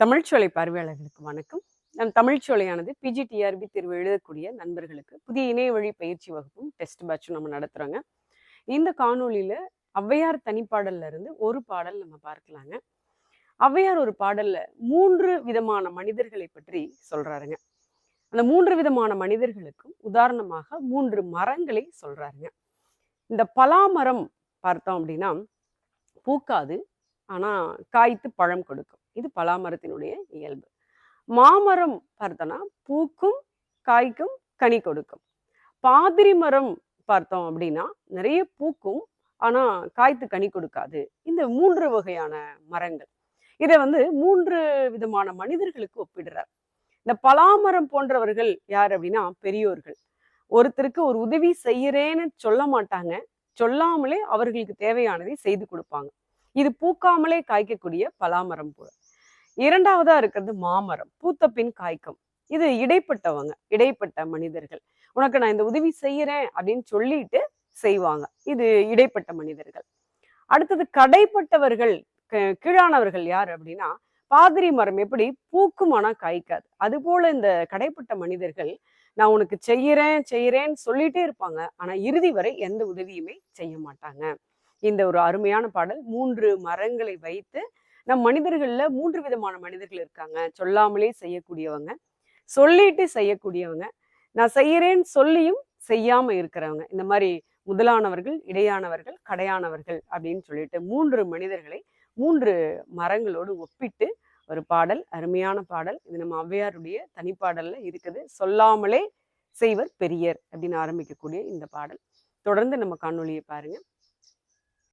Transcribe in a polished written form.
தமிழ்ச்சோலை பார்வையாளர்களுக்கு வணக்கம். நம் தமிழ்ச்சோலையானது பிஜிடிஆர்பி தேர்வு எழுதக்கூடிய நண்பர்களுக்கு புதிய இணைய வழி பயிற்சி வகுப்பும் டெஸ்ட் பேட்சும் நம்ம நடத்துறோங்க. இந்த காணொளியில ஔவையார் தனிப்பாடல்ல இருந்து ஒரு பாடல் நம்ம பார்க்கலாங்க. ஔவையார் ஒரு பாடல்ல 3 விதமான மனிதர்களை பற்றி சொல்றாருங்க. அந்த 3 விதமான மனிதர்களுக்கும் உதாரணமாக 3 மரங்களை சொல்றாருங்க. இந்த பலாமரம் பார்த்தோம் அப்படின்னா பூக்காது, ஆனா காய்த்து பழம் கொடுக்கும். இது பலாமரத்தினுடைய இயல்பு. மாமரம் பார்த்தோம்னா பூக்கும், காய்க்கும், கனி கொடுக்கும். பாதிரி மரம் பார்த்தோம் அப்படின்னா நிறைய பூக்கும், ஆனா காய்த்து கனி கொடுக்காது. இந்த 3 வகையான மரங்கள். இதை 3 விதமான மனிதர்களுக்கு ஒப்பிடுறார். இந்த பலாமரம் போன்றவர்கள் யார் அப்படின்னா பெரியோர்கள். ஒருத்தருக்கு ஒரு உதவி செய்யறேன்னு சொல்ல மாட்டாங்க, சொல்லாமலே அவர்களுக்கு தேவையானதை செய்து கொடுப்பாங்க. இது பூக்காமலே காய்க்கக்கூடிய பலாமரம் போல. இரண்டாவதா இருக்கிறது மாமரம், பூத்த பின் காய்க்கும். இது இடைப்பட்டவங்க, இடைப்பட்ட மனிதர்கள். உனக்கு நான் இந்த உதவி செய்யறேன் அப்படின்னு சொல்லிட்டு செய்வாங்க. இது இடைப்பட்ட மனிதர்கள். அடுத்தது கடைப்பட்டவர்கள், கீழானவர்கள் யார் அப்படின்னா பாதிரி மரம் எப்படி பூக்கும் ஆனா காய்க்காது. அது போல இந்த கடைப்பட்ட மனிதர்கள் நான் உனக்கு செய்யறேன் செய்யறேன்னு சொல்லிட்டே இருப்பாங்க, ஆனா இறுதி வரை எந்த உதவியுமே செய்ய மாட்டாங்க. இந்த ஒரு அருமையான பாடல் 3 மரங்களை வைத்து நம் மனிதர்கள்ல 3 விதமான மனிதர்கள் இருக்காங்க. சொல்லாமலே செய்யக்கூடியவங்க, சொல்லிட்டு செய்யக்கூடியவங்க, நான் செய்யறேன்னு சொல்லியும் செய்யாம இருக்கிறவங்க. இந்த மாதிரி முதலானவர்கள், இடையானவர்கள், கடையானவர்கள் அப்படின்னு சொல்லிட்டு 3 மனிதர்களை 3 மரங்களோடு ஒப்பிட்டு ஒரு பாடல், அருமையான பாடல். இது நம்ம ஔவையாருடைய தனிப்பாடல்ல இருக்குது. சொல்லாமலே செய்வர் பெரியர் அப்படின்னு ஆரம்பிக்கக்கூடிய இந்த பாடல். தொடர்ந்து நம்ம காணொளியை பாருங்க.